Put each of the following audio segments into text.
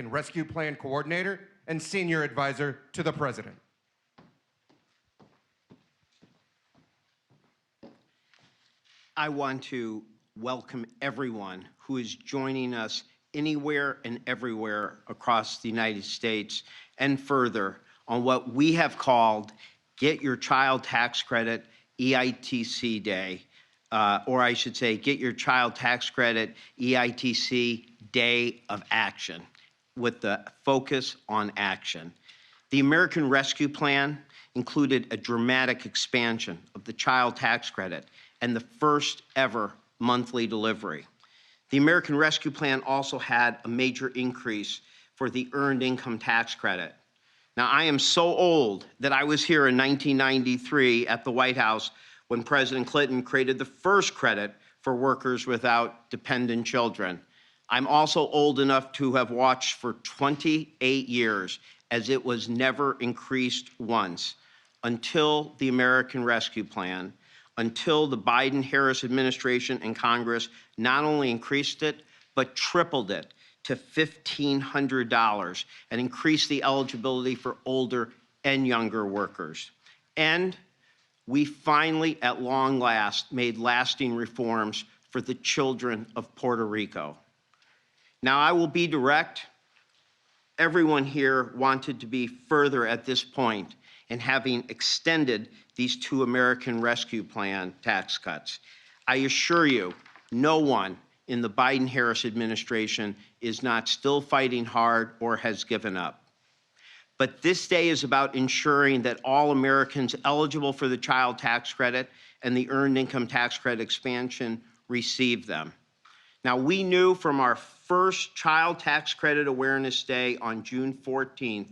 Rescue Plan Coordinator and Senior Advisor to the President. I want to welcome everyone who is joining us anywhere and everywhere across the United States and further on what we have called Get Your Child Tax Credit EITC Day, or I should say Get Your Child Tax Credit EITC Day of Action, with the focus on action. The American Rescue Plan included a dramatic expansion of the child tax credit and the first ever monthly delivery. The American Rescue Plan also had a major increase for the earned income tax credit. Now, I am so old that I was here in 1993 at the White House when President Clinton created the first credit for workers without dependent children. I'm also old enough to have watched for 28 years as it was never increased once until the American Rescue Plan, until the Biden-Harris administration and Congress not only increased it, but tripled it to $1,500 and increased the eligibility for older and younger workers. And we finally, at long last, made lasting reforms for the children of Puerto Rico. Now, I will be direct. Everyone here wanted to be further at this point in having extended these two American Rescue Plan tax cuts. I assure you, no one in the Biden-Harris administration is not still fighting hard or has given up. But this day is about ensuring that all Americans eligible for the child tax credit and the earned income tax credit expansion receive them. Now, we knew from our first Child Tax Credit Awareness Day on June 14th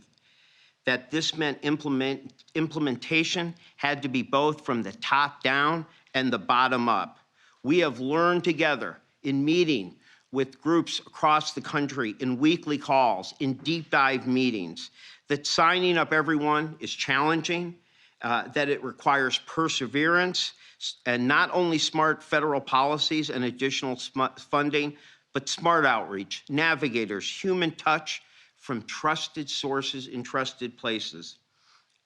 that this meant implementation had to be both from the top down and the bottom up. We have learned together in meeting with groups across the country, in weekly calls, in deep dive meetings, that signing up everyone is challenging, that it requires perseverance, and not only smart federal policies and additional funding, but smart outreach, navigators, human touch from trusted sources in trusted places.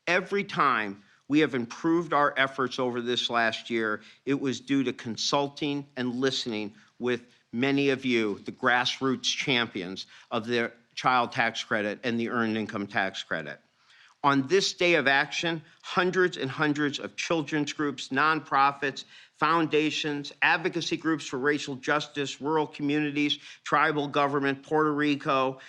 Every time we have improved our efforts over this last year, it was due to consulting and listening with many of you, the grassroots champions of the child tax credit and the earned income tax credit. On this day of action, hundreds and hundreds of children's groups, nonprofits, foundations, advocacy groups for racial justice, rural communities, tribal government, Puerto Rico,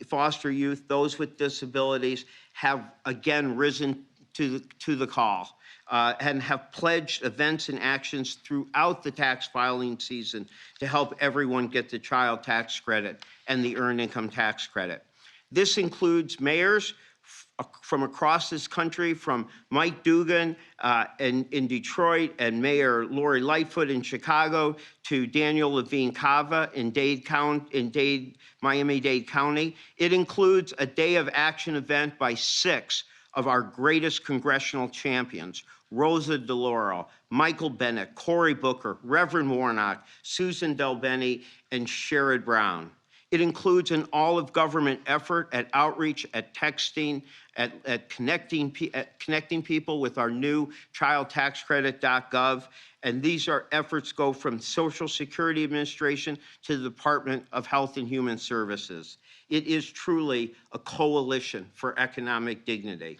foster youth, those with disabilities, have again risen to the call and have pledged events and actions throughout the tax filing season to help everyone get the child tax credit and the earned income tax credit. This includes mayors from across this country, from Mike Dugan in Detroit and Mayor Lori Lightfoot in Chicago to Daniel Levine Cava in Miami-Dade County. It includes a day of action event by 6 of our greatest congressional champions: Rosa DeLauro, Michael Bennett, Cory Booker, Reverend Warnock, Susan DelBene, and Sherrod Brown. It includes an all-of-government effort at outreach, at texting, at connecting people with our new childtaxcredit.gov. And these efforts go from Social Security Administration to the Department of Health and Human Services. It is truly a coalition for economic dignity.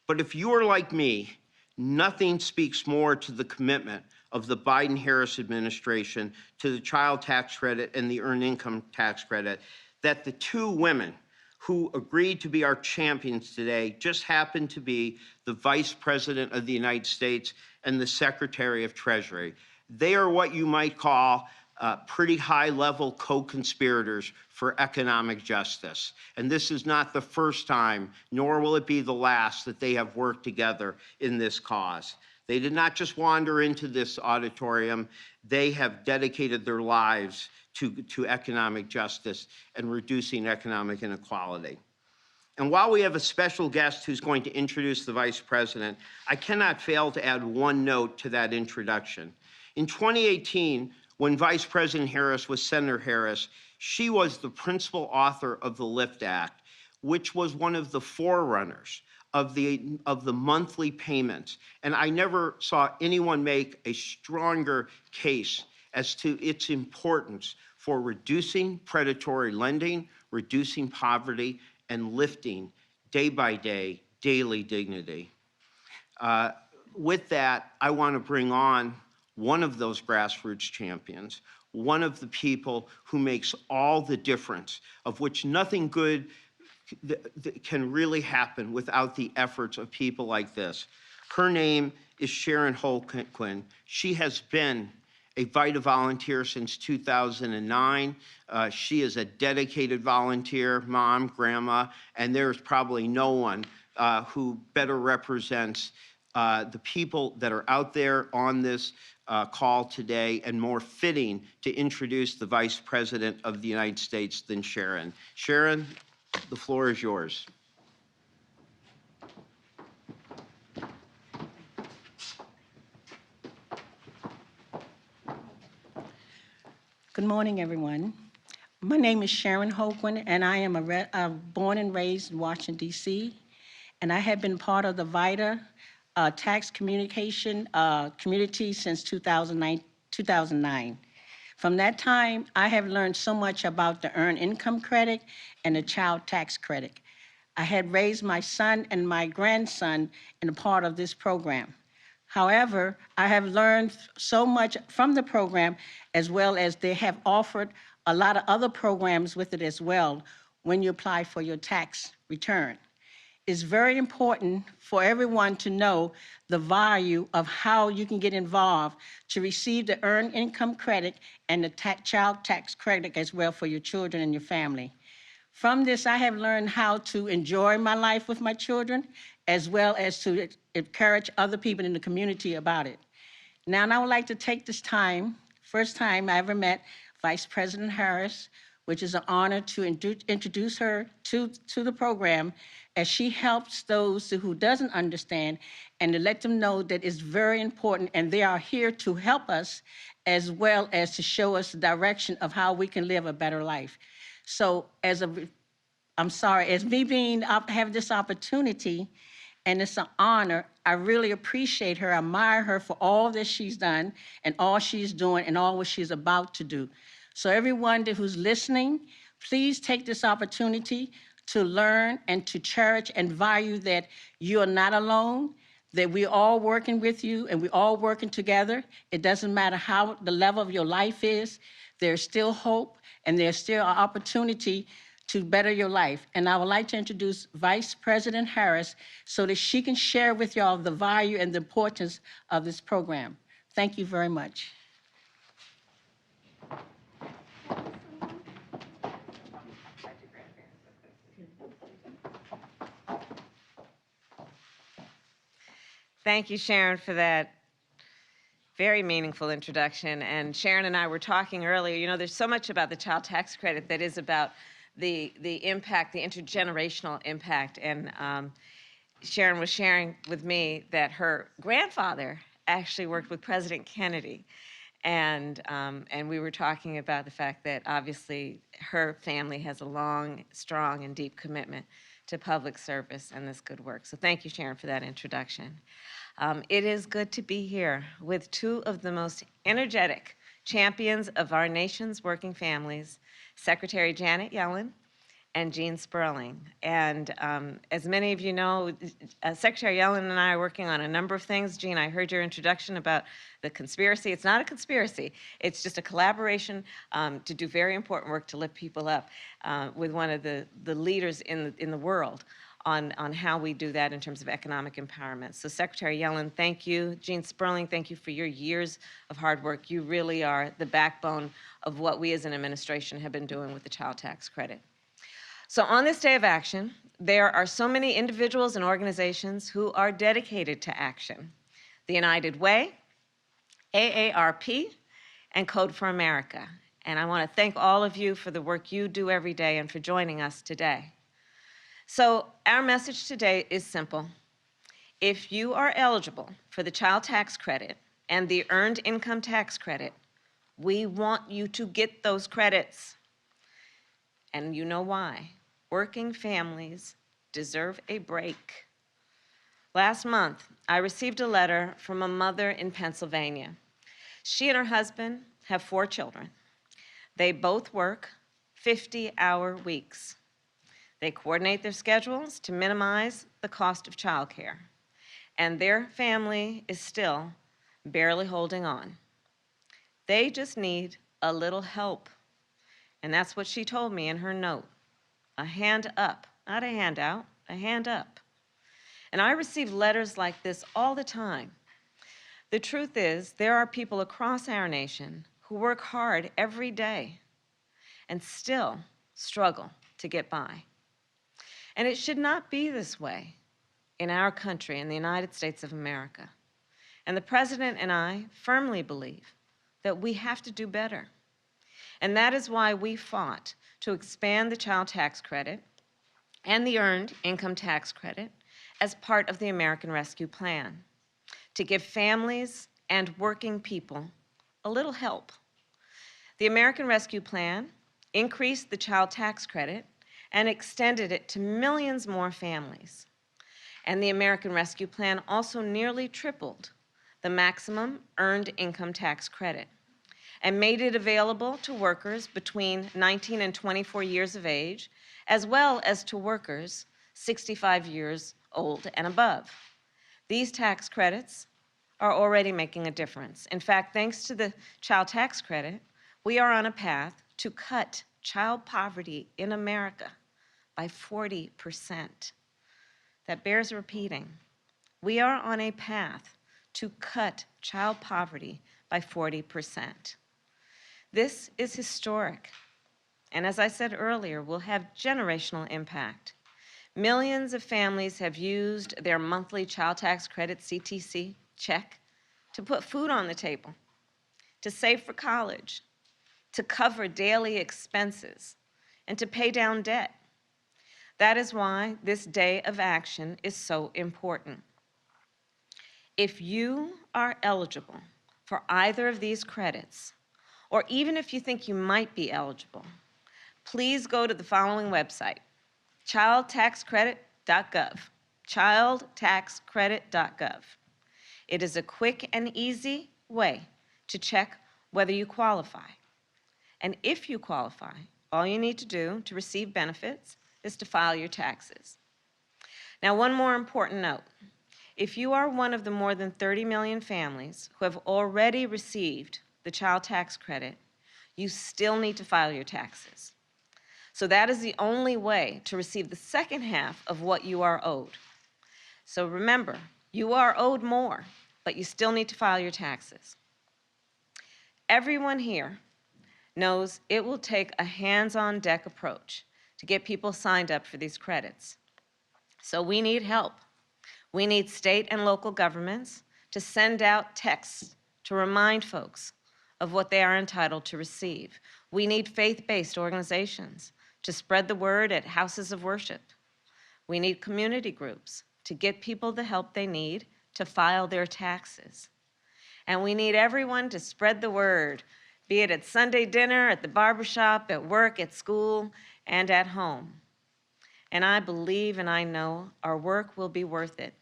But if you are like me, nothing speaks more to the commitment of the Biden-Harris administration to the child tax credit and the earned income tax credit that the two women who agreed to be our champions today just happen to be the Vice President of the United States and the Secretary of Treasury. They are what you might call pretty high-level co-conspirators for economic justice. And this is not the first time, nor will it be the last, that they have worked together in this cause. They did not just wander into this auditorium. They have dedicated their lives to economic justice and reducing economic inequality. And while we have a special guest who's going to introduce the Vice President, I cannot fail to add one note to that introduction. In 2018, when Vice President Harris was Senator Harris, She was the principal author of the LIFT Act, which was one of the forerunners of the monthly payments. And I never saw anyone make a stronger case as to its importance for reducing predatory lending, reducing poverty, and lifting day by day, daily dignity. With that, I want to bring on one of those grassroots champions, one of the people who makes all the difference, of which nothing good can really happen without the efforts of people like this. Her name is Sharon Holquin. She has been a VITA volunteer since 2009. She is a dedicated volunteer, mom, grandma, and there's probably no one who better represents the people that are out there on this call today and more fitting to introduce the Vice President of the United States than Sharon. Sharon, the floor is yours. Good morning, everyone. My name is Sharon Holquin, and I am born and raised in Washington, D.C., and I have been part of the VITA tax communication community since 2009. From that time, I have learned so much about the Earned Income Credit and the Child Tax Credit. I had raised my son and my grandson in a part of this program. However, I have learned so much from the program, as well as they have offered a lot of other programs with it as well when you apply for your tax return. It's very important for everyone to know the value of how you can get involved to receive the Earned Income Credit and the Child Tax Credit as well for your children and your family. From this, I have learned how to enjoy my life with my children, as well as to encourage other people in the community about it. Now, I would like to take this time, first time I ever met Vice President Harris, which is an honor to introduce her to the program, as she helps those who doesn't understand and to let them know that it's very important and they are here to help us, as well as to show us the direction of how we can live a better life. So as me having this opportunity, and it's an honor, I really appreciate her, admire her for all that she's done and all she's doing and all what she's about to do. So everyone who's listening, please take this opportunity to learn and to cherish and value that you are not alone, that we're all working with you and we're all working together. It doesn't matter how the level of your life is, there's still hope and there's still an opportunity to better your life. And I would like to introduce Vice President Harris so that she can share with y'all the value and the importance of this program. Thank you very much. Thank you, Sharon, for that very meaningful introduction. And Sharon and I were talking earlier, you know, there's so much about the child tax credit that is about the impact, the intergenerational impact. And Sharon was sharing with me that her grandfather actually worked with President Kennedy. And we were talking about the fact that obviously her family has a long, strong, and deep commitment to public service and this good work. So thank you, Sharon, for that introduction. It is good to be here with two of the most energetic champions of our nation's working families, Secretary Janet Yellen and Jean Sperling. And as many of you know, Secretary Yellen and I are working on a number of things. Jean, I heard your introduction about the conspiracy. It's not a conspiracy. It's just a collaboration to do very important work to lift people up with one of the leaders in the world on how we do that in terms of economic empowerment. So Secretary Yellen, thank you. Jean Sperling, thank you for your years of hard work. You really are the backbone of what we as an administration have been doing with the child tax credit. So on this day of action, there are so many individuals and organizations who are dedicated to action. The United Way, AARP, and Code for America. And I want to thank all of you for the work you do every day and for joining us today. So our message today is simple. If you are eligible for the child tax credit and the earned income tax credit, we want you to get those credits. And you know why. Working families deserve a break. Last month, I received a letter from a mother in Pennsylvania. She and her husband have 4 children. They both work 50-hour weeks. They coordinate their schedules to minimize the cost of childcare. And their family is still barely holding on. They just need a little help. And that's what she told me in her note. A hand up, not a handout, a hand up. And I receive letters like this all the time. The truth is, there are people across our nation who work hard every day and still struggle to get by. And it should not be this way in our country, in the United States of America. And the President and I firmly believe that we have to do better. And that is why we fought to expand the child tax credit and the earned income tax credit as part of the American Rescue Plan, to give families and working people a little help. The American Rescue Plan increased the child tax credit and extended it to millions more families. And the American Rescue Plan also nearly tripled the maximum earned income tax credit and made it available to workers between 19 and 24 years of age, as well as to workers 65 years old and above. These tax credits are already making a difference. In fact, thanks to the child tax credit, we are on a path to cut child poverty in America by 40%. That bears repeating. We are on a path to cut child poverty by 40%. This is historic, and as I said earlier, will have generational impact. Millions of families have used their monthly child tax credit, CTC, check, to put food on the table, to save for college, to cover daily expenses, and to pay down debt. That is why this day of action is so important. If you are eligible for either of these credits, or even if you think you might be eligible, please go to the following website, childtaxcredit.gov, childtaxcredit.gov. It is a quick and easy way to check whether you qualify. And if you qualify, all you need to do to receive benefits is to file your taxes. Now, one more important note. If you are one of the more than 30 million families who have already received the child tax credit, you still need to file your taxes. So that is the only way to receive the second half of what you are owed. So remember, you are owed more, but you still need to file your taxes. Everyone here knows it will take a hands-on deck approach to get people signed up for these credits. So we need help. We need state and local governments to send out texts to remind folks of what they are entitled to receive. We need faith-based organizations to spread the word at houses of worship. We need community groups to get people the help they need to file their taxes. And we need everyone to spread the word, be it at Sunday dinner, at the barbershop, at work, at school, and at home. And I believe and I know our work will be worth it,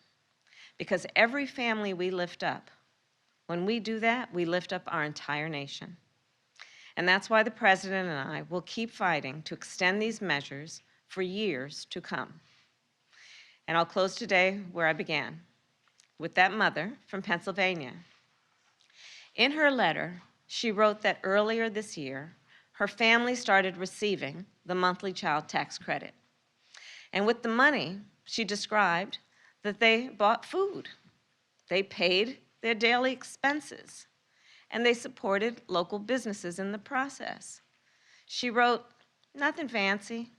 because every family we lift up, when we do that, we lift up our entire nation. And that's why the President and I will keep fighting to extend these measures for years to come. And I'll close today where I began, with that mother from Pennsylvania. In her letter, she wrote that earlier this year, her family started receiving the monthly child tax credit. And with the money, she described that they bought food, they paid their daily expenses, and they supported local businesses in the process. She wrote, nothing fancy,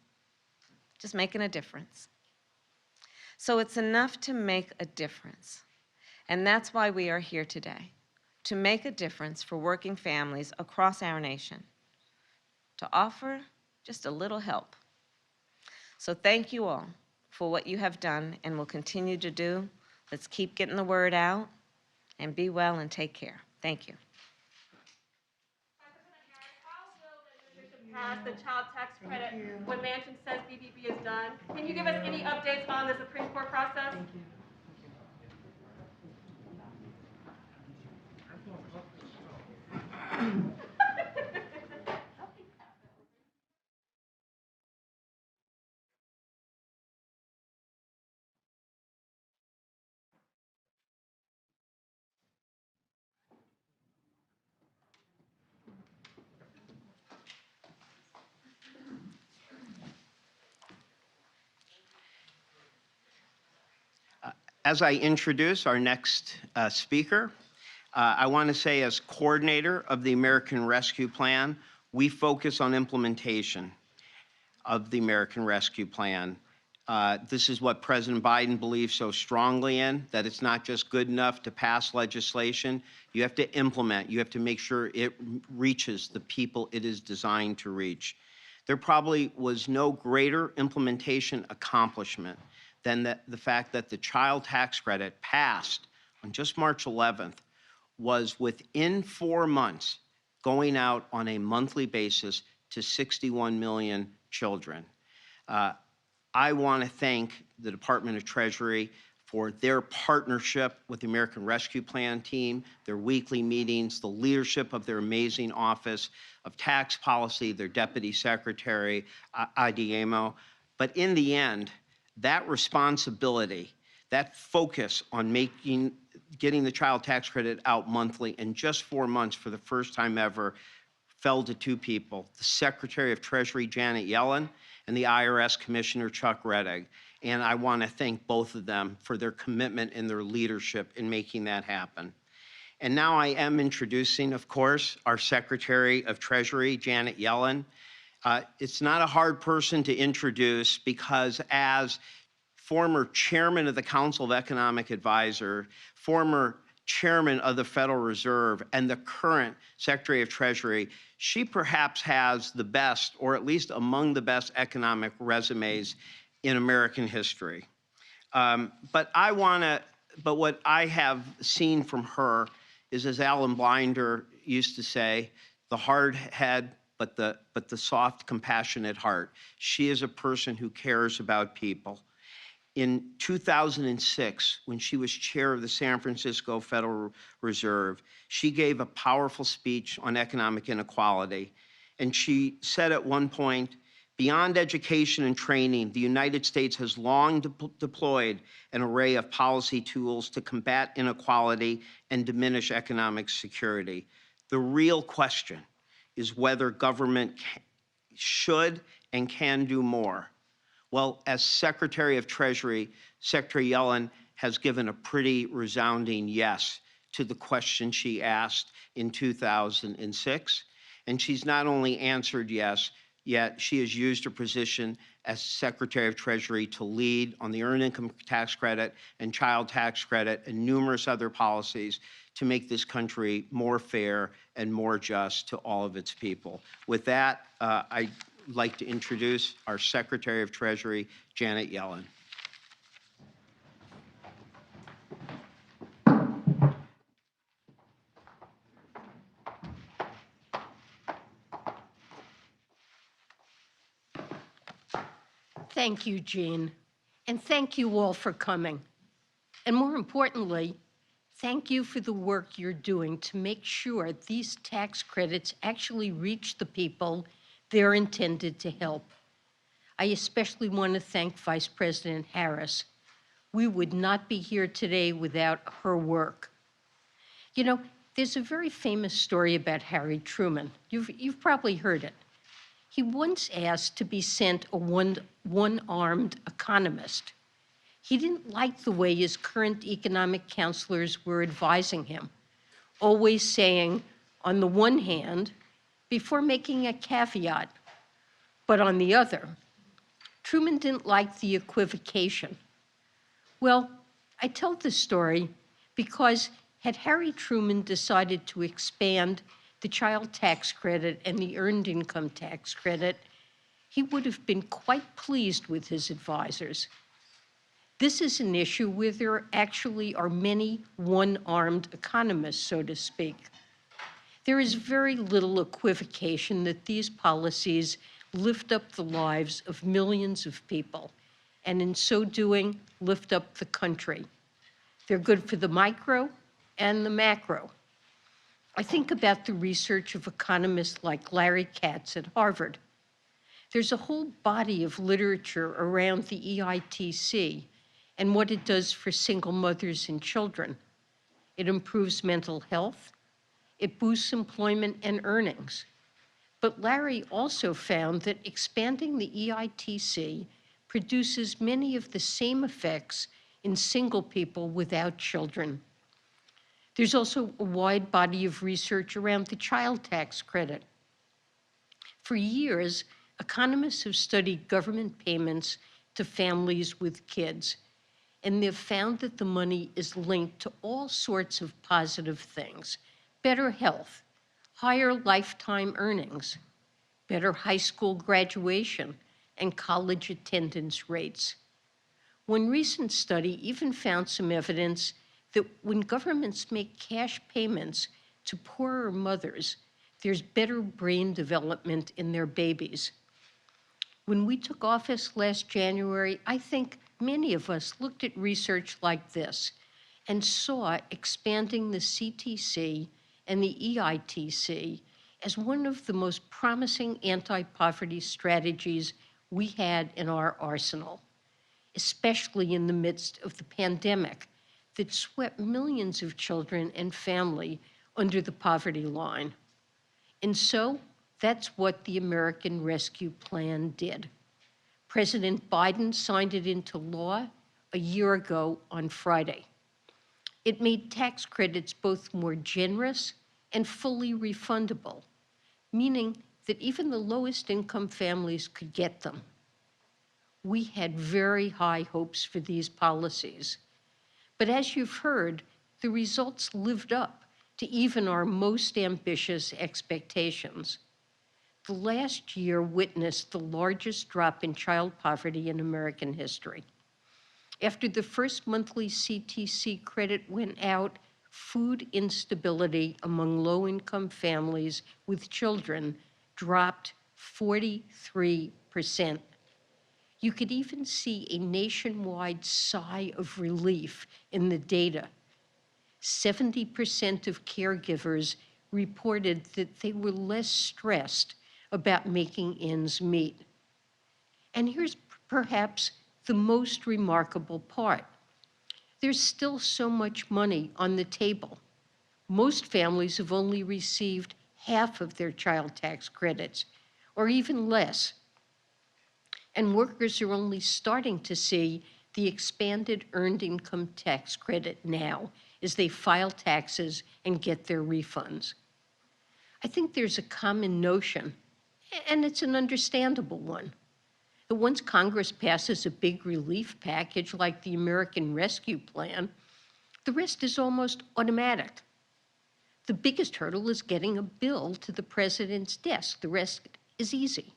just making a difference. So it's enough to make a difference. And that's why we are here today, to make a difference for working families across our nation, to offer just a little help. So thank you all for what you have done and will continue to do. Let's keep getting the word out, and be well and take care. Thank you. pass the child tax credit when Manchin says BBB is done. Can you give us any updates on the Supreme Court process? Thank you. As I introduce our next speaker, I want to say as coordinator of the American Rescue Plan, we focus on implementation of the American Rescue Plan. This is what President Biden believes so strongly in, that it's not just good enough to pass legislation. You have to implement. You have to make sure it reaches the people it is designed to reach. There probably was no greater implementation accomplishment than the fact that the child tax credit passed on just March 11th was within 4 months going out on a monthly basis to 61 million children. I want to thank the Department of Treasury for their partnership with the American Rescue Plan team, their weekly meetings, the leadership of their amazing Office of Tax Policy, their Deputy Secretary, Idiamo. But in the end, that responsibility, that focus on getting the child tax credit out monthly in just 4 months for the first time ever fell to two people, the Secretary of Treasury, Janet Yellen, and the IRS Commissioner, Chuck Rettig. And I want to thank both of them for their commitment and their leadership in making that happen. And now I am introducing, of course, our Secretary of Treasury, Janet Yellen. It's not a hard person to introduce because as former chairman of the Council of Economic Advisors, former chairman of the Federal Reserve, and the current Secretary of Treasury, she perhaps has the best, or at least among the best, economic resumes in American history. But what I have seen from her is, as Alan Blinder used to say, the hard head, but the soft, compassionate heart. She is a person who cares about people. In 2006, when she was chair of the San Francisco Federal Reserve, she gave a powerful speech on economic inequality. And she said at one point, beyond education and training, the United States has long deployed an array of policy tools to combat inequality and diminish economic security. The real question is whether government should and can do more. Well, as Secretary of Treasury, Secretary Yellen has given a pretty resounding yes to the question she asked in 2006. And she's not only answered yes, yet she has used her position as Secretary of Treasury to lead on the Earned Income Tax Credit and Child Tax Credit and numerous other policies to make this country more fair and more just to all of its people. With that, I'd like to introduce our Secretary of Treasury, Janet Yellen. Thank you, Jean, and thank you all for coming. And more importantly, thank you for the work you're doing to make sure these tax credits actually reach the people they're intended to help. I especially want to thank Vice President Harris. We would not be here today without her work. You know, there's a very famous story about Harry Truman. You've probably heard it. He once asked to be sent a one-armed economist. He didn't like the way his current economic counselors were advising him, always saying, on the one hand, before making a caveat, but on the other. Truman didn't like the equivocation. Well, I tell this story because had Harry Truman decided to expand the child tax credit and the earned income tax credit, he would have been quite pleased with his advisors. This is an issue where there actually are many one-armed economists, so to speak. There is very little equivocation that these policies lift up the lives of millions of people, and in so doing, lift up the country. They're good for the micro and the macro. I think about the research of economists like Larry Katz at Harvard. There's a whole body of literature around the EITC and what it does for single mothers and children. It improves mental health. It boosts employment and earnings. But Larry also found that expanding the EITC produces many of the same effects in single people without children. There's also a wide body of research around the child tax credit. For years, economists have studied government payments to families with kids, and they've found that the money is linked to all sorts of positive things: better health, higher lifetime earnings, better high school graduation, and college attendance rates. One recent study even found some evidence that when governments make cash payments to poorer mothers, there's better brain development in their babies. When we took office last January, I think many of us looked at research like this and saw expanding the CTC and the EITC as one of the most promising anti-poverty strategies we had in our arsenal, especially in the midst of the pandemic that swept millions of children and family under the poverty line. And so that's what the American Rescue Plan did. President Biden signed it into law a year ago on Friday. It made tax credits both more generous and fully refundable, meaning that even the lowest income families could get them. We had very high hopes for these policies. But as you've heard, the results lived up to even our most ambitious expectations. The last year witnessed the largest drop in child poverty in American history. After the first monthly CTC credit went out, food instability among low-income families with children dropped 43%. You could even see a nationwide sigh of relief in the data. 70% of caregivers reported that they were less stressed about making ends meet. And here's perhaps the most remarkable part. There's still so much money on the table. Most families have only received half of their child tax credits, or even less. And workers are only starting to see the expanded earned income tax credit now as they file taxes and get their refunds. I think there's a common notion, and it's an understandable one, that once Congress passes a big relief package like the American Rescue Plan, the rest is almost automatic. The biggest hurdle is getting a bill to the president's desk. The rest is easy.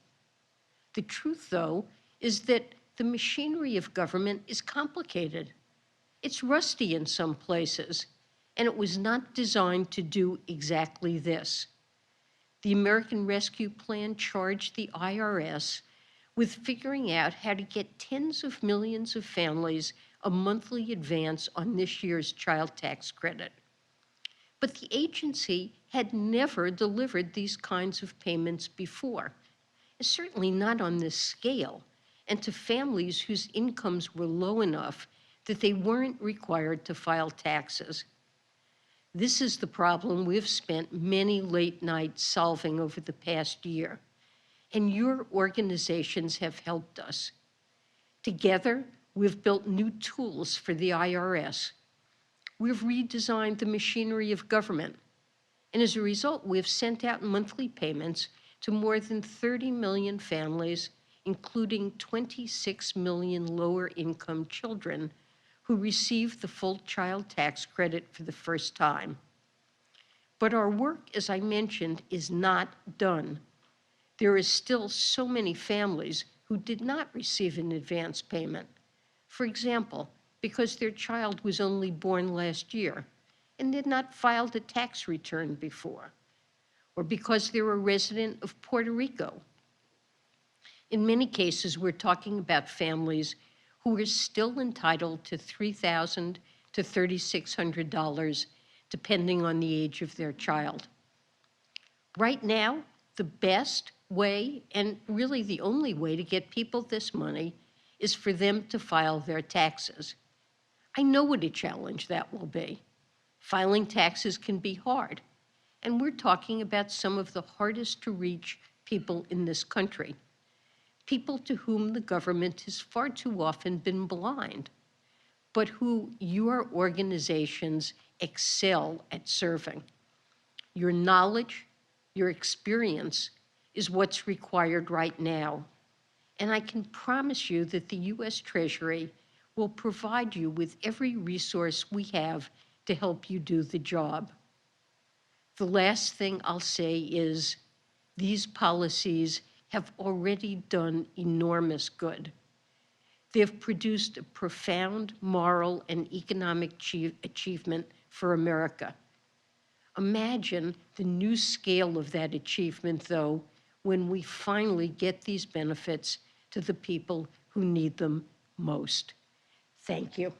The truth, though, is that the machinery of government is complicated. It's rusty in some places, and it was not designed to do exactly this. The American Rescue Plan charged the IRS with figuring out how to get tens of millions of families a monthly advance on this year's child tax credit. But the agency had never delivered these kinds of payments before, certainly not on this scale, and to families whose incomes were low enough that they weren't required to file taxes. This is the problem we've spent many late nights solving over the past year, and your organizations have helped us. Together, we've built new tools for the IRS. We've redesigned the machinery of government, and as a result, we've sent out monthly payments to more than 30 million families, including 26 million lower-income children who received the full child tax credit for the first time. But our work, as I mentioned, is not done. There is still so many families who did not receive an advance payment. For example, because their child was only born last year and did not file a tax return before. or because they're a resident of Puerto Rico. In many cases, we're talking about families who are still entitled to $3,000 to $3,600, depending on the age of their child. Right now, the best way, and really the only way to get people this money, is for them to file their taxes. I know what a challenge that will be. Filing taxes can be hard, and we're talking about some of the hardest to reach people in this country, people to whom the government has far too often been blind, but who your organizations excel at serving. Your knowledge, your experience is what's required right now. And I can promise you that the U.S. Treasury will provide you with every resource we have to help you do the job. The last thing I'll say is these policies have already done enormous good. They've produced a profound moral and economic achievement for America. Imagine the new scale of that achievement, though, when we finally get these benefits to the people who need them most. Thank you.